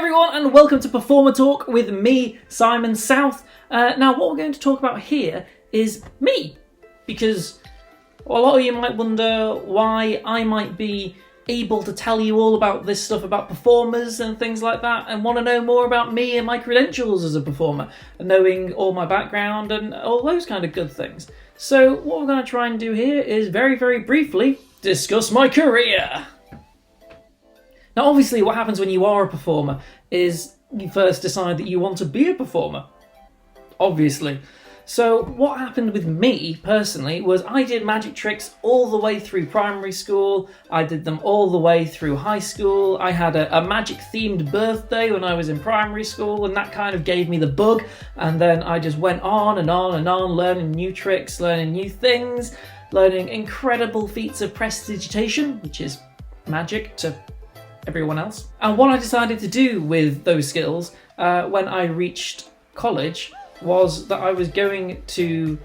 everyone, and welcome to Performer Talk with me, Simon South. Now, what we're going to talk about here is me, because a lot of you might wonder why I might be able to tell you all about this stuff about performers and things like that, and want to know more about me and my credentials as a performer, and knowing all my background and all those kind of good things. So what we're going to try and do here is very, very briefly discuss my career. Now, obviously, what happens when you are a performer is you first decide that you want to be a performer. Obviously. So what happened with me, personally, was I did magic tricks all the way through primary school. I did them all the way through high school. I had a magic-themed birthday when I was in primary school, and that kind of gave me the bug. And then I just went on and on and on, learning new tricks, learning new things, learning incredible feats of prestidigitation, which is magic to everyone else. And what I decided to do with those skills when I reached college was that I was going to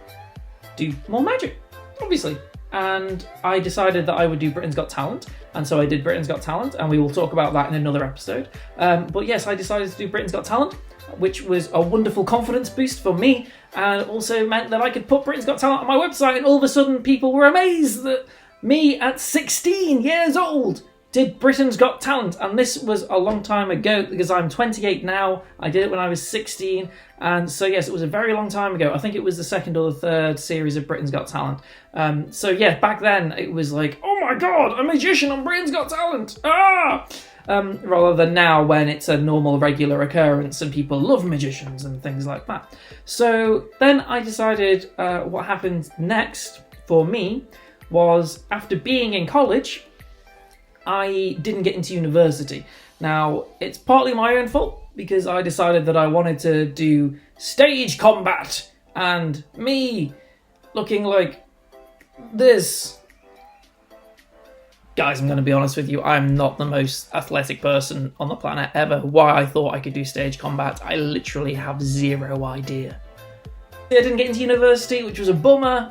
do more magic, obviously. And I decided that I would do Britain's Got Talent, and so I did Britain's Got Talent, and we will talk about that in another episode. But yes, I decided to do Britain's Got Talent, which was a wonderful confidence boost for me, and also meant that I could put Britain's Got Talent on my website, and all of a sudden people were amazed that me at 16 years old did Britain's Got Talent. And this was a long time ago, because I'm 28 now. I did it when I was 16, and so yes, it was a very long time ago. I think it was the second or the third series of Britain's Got Talent. So yeah, back then it was like, oh my god, a magician on Britain's Got Talent! Rather than now, when it's a normal, regular occurrence and people love magicians and things like that. So then I decided what happened next for me was, after being in college, I didn't get into university. Now, it's partly my own fault, because I decided that I wanted to do stage combat, and me looking like this. Guys, I'm going to be honest with you, I'm not the most athletic person on the planet ever. Why I thought I could do stage combat, I literally have zero idea. I didn't get into university, which was a bummer.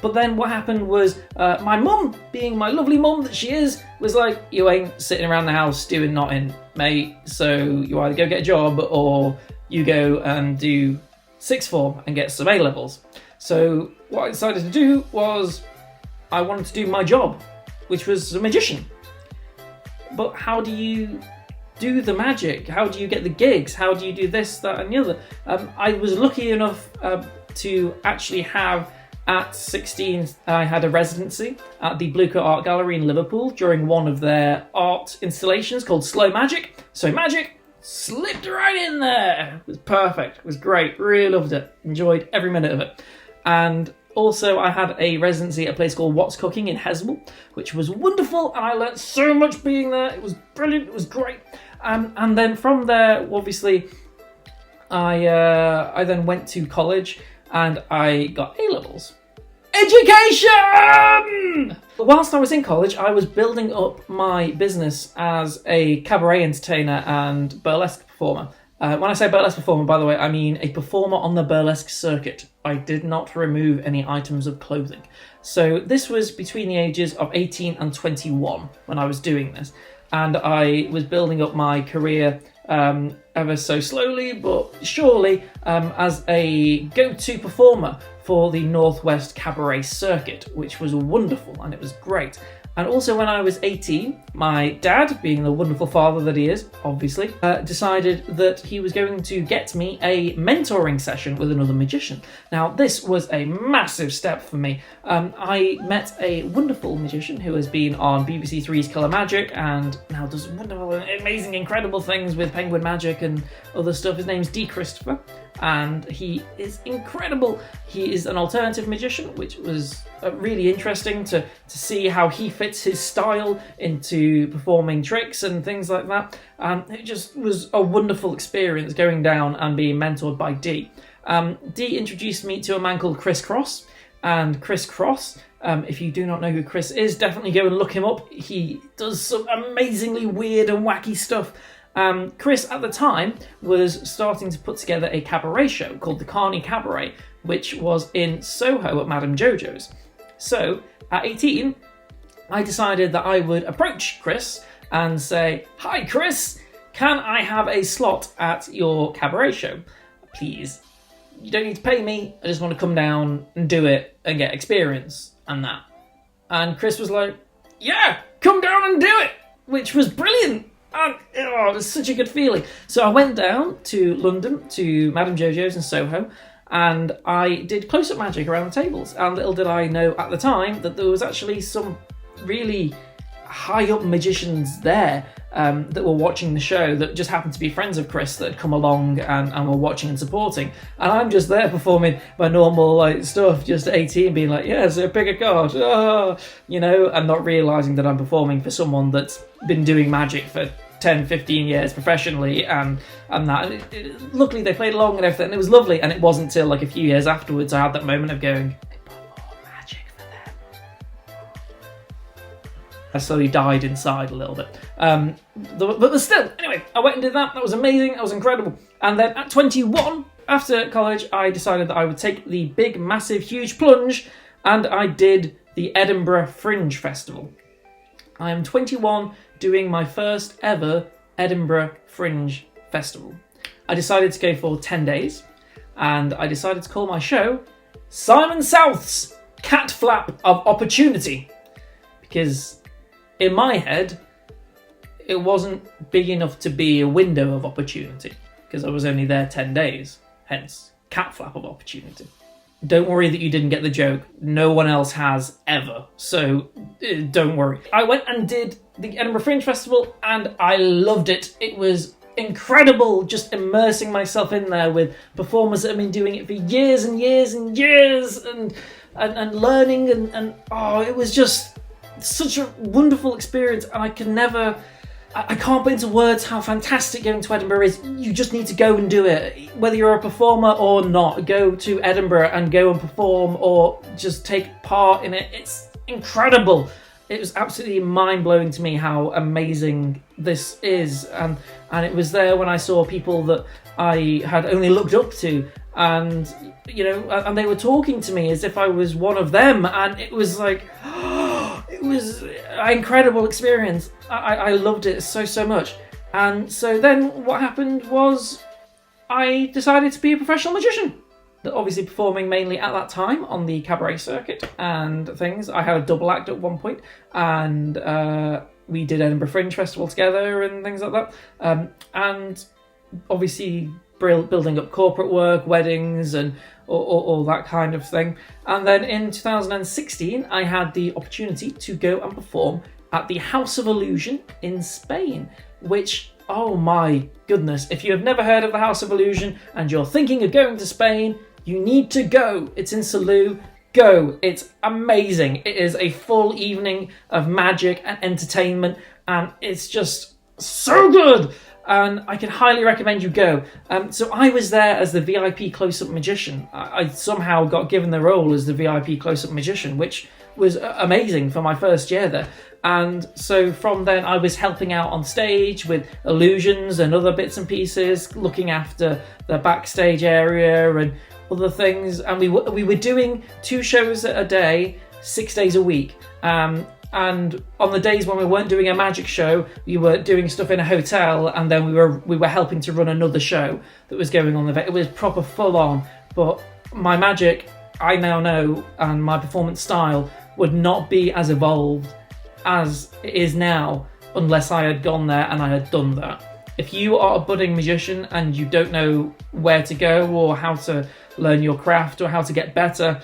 But then what happened was, my mum, being my lovely mum that she is, was like, you ain't sitting around the house doing nothing, mate, so you either go get a job or you go and do sixth form and get some A-levels. So what I decided to do was, I wanted to do my job, which was a magician. But how do you do the magic? How do you get the gigs? How do you do this, that and the other? I was lucky enough to actually have, at 16, I had a residency at the Blue Coat Art Gallery in Liverpool during one of their art installations called Slow Magic. So magic slipped right in there. It was perfect. It was great. Really loved it. Enjoyed every minute of it. And also, I had a residency at a place called What's Cooking in Heswall, which was wonderful, and I learnt so much being there. It was brilliant. It was great. And then from there, obviously, I then went to college, and I got A-levels. Education! Whilst I was in college, I was building up my business as a cabaret entertainer and burlesque performer. When I say burlesque performer, by the way, I mean a performer on the burlesque circuit. I did not remove any items of clothing. So this was between the ages of 18 and 21 when I was doing this. And I was building up my career ever so slowly but surely as a go-to performer for the Northwest Cabaret Circuit, which was wonderful and it was great. And also, when I was 18, my dad, being the wonderful father that he is, obviously, decided that he was going to get me a mentoring session with another magician. Now, this was a massive step for me. I met a wonderful magician who has been on BBC Three's Colour Magic and now does wonderful, amazing, incredible things with Penguin Magic and other stuff. His name's Dee Christopher, and he is incredible. He is an alternative magician, which was really interesting to see how he fits his style into performing tricks and things like that. It just was a wonderful experience going down and being mentored by Dee. Dee introduced me to a man called Chris Cross, and Chris Cross, if you do not know who Chris is, definitely go and look him up. He does some amazingly weird and wacky stuff. Chris, at the time, was starting to put together a cabaret show called the Carney Cabaret, which was in Soho at Madame Jojo's. So, at 18, I decided that I would approach Chris and say, "Hi Chris, can I have a slot at your cabaret show, please? You don't need to pay me, I just want to come down and do it and get experience and that. And Chris was like, yeah, come down and do it, which was brilliant. And it was such a good feeling. So I went down to London, to Madame Jojo's in Soho, and I did close-up magic around the tables. And little did I know at the time that there was actually some really high-up magicians there that were watching the show that just happened to be friends of Chris that had come along and were watching and supporting. And I'm just there performing my normal stuff, just 18, being like, yeah, so pick a card, and not realising that I'm performing for someone that's been doing magic for 10, 15 years professionally and that. And luckily they played along and everything, and it was lovely. And it wasn't till like a few years afterwards I had that moment of going, I slowly died inside a little bit. But still, anyway, I went and did that. That was amazing. That was incredible. And then at 21, after college, I decided that I would take the big, massive, huge plunge, and I did the Edinburgh Fringe Festival. I am 21, doing my first ever Edinburgh Fringe Festival. I decided to go for 10 days, and I decided to call my show Simon South's Cat Flap of Opportunity, because in my head, it wasn't big enough to be a window of opportunity because I was only there 10 days, hence cat flap of opportunity. Don't worry that you didn't get the joke. No one else has ever, so don't worry. I went and did the Edinburgh Fringe Festival and I loved it. It was incredible, just immersing myself in there with performers that have been doing it for years and years and years and learning and it was just such a wonderful experience, and I can't put into words how fantastic going to Edinburgh is. You just need to go and do it. Whether you're a performer or not, go to Edinburgh and go and perform or just take part in it. It's incredible. It was absolutely mind-blowing to me how amazing this is, and it was there when I saw people that I had only looked up to, and and they were talking to me as if I was one of them, and it was like it was an incredible experience. I loved it so much. And so then what happened was I decided to be a professional magician. Obviously performing mainly at that time on the cabaret circuit and things. I had a double act at one point, and we did Edinburgh Fringe Festival together and things like that. And obviously building up corporate work, weddings and all that kind of thing. And then in 2016, I had the opportunity to go and perform at the House of Illusion in Spain, which, oh my goodness, if you have never heard of the House of Illusion and you're thinking of going to Spain, you need to go. It's in Salou. Go. It's amazing. It is a full evening of magic and entertainment, and it's just so good. And I can highly recommend you go. So I was there as the VIP close-up magician. I somehow got given the role as the VIP close-up magician, which was amazing for my first year there. And so from then I was helping out on stage with illusions and other bits and pieces, looking after the backstage area and other things. And we were doing 2 shows a day, 6 days a week. And on the days when we weren't doing a magic show, we were doing stuff in a hotel, and then we were helping to run another show that was going on. It was proper full on, but my magic, I now know, and my performance style would not be as evolved as it is now unless I had gone there and I had done that. If you are a budding magician and you don't know where to go or how to learn your craft or how to get better,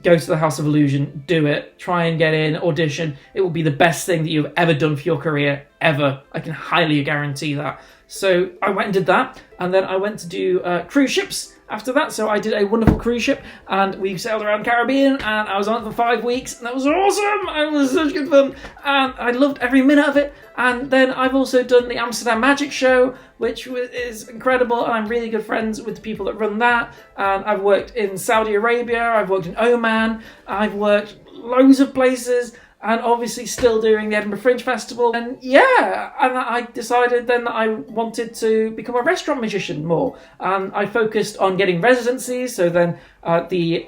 go to the House of Illusion, do it, try and get in, audition. It will be the best thing that you've ever done for your career, ever. I can highly guarantee that. So I went and did that, and then I went to do cruise ships after that. So I did a wonderful cruise ship, and we sailed around the Caribbean, and I was on it for 5 weeks, and that was awesome. It was such good fun, and I loved every minute of it. And then I've also done the Amsterdam Magic Show, which is incredible, and I'm really good friends with the people that run that. And I've worked in Saudi Arabia, I've worked in Oman, I've worked loads of places, and obviously still doing the Edinburgh Fringe Festival. And yeah, and I decided then that I wanted to become a restaurant magician more. And I focused on getting residencies. So then at the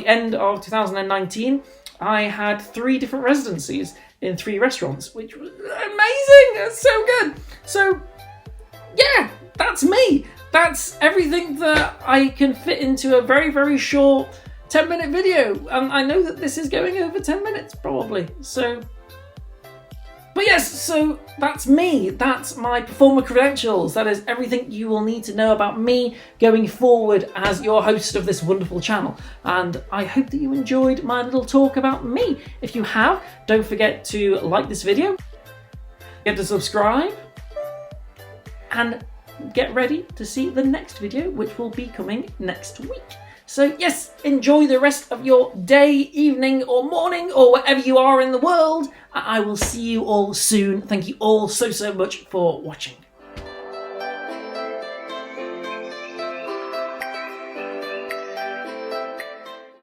end of 2019, I had 3 different residencies in 3 restaurants, which was amazing. It's so good. So yeah, that's me. That's everything that I can fit into a very, very short 10-minute video. And I know that this is going over 10 minutes, probably. So, but yes, so that's me. That's my performer credentials. That is everything you will need to know about me going forward as your host of this wonderful channel. And I hope that you enjoyed my little talk about me. If you have, don't forget to like this video, get to subscribe, and get ready to see the next video, which will be coming next week. So yes, enjoy the rest of your day, evening, or morning, or wherever you are in the world. I will see you all soon. Thank you all so much for watching.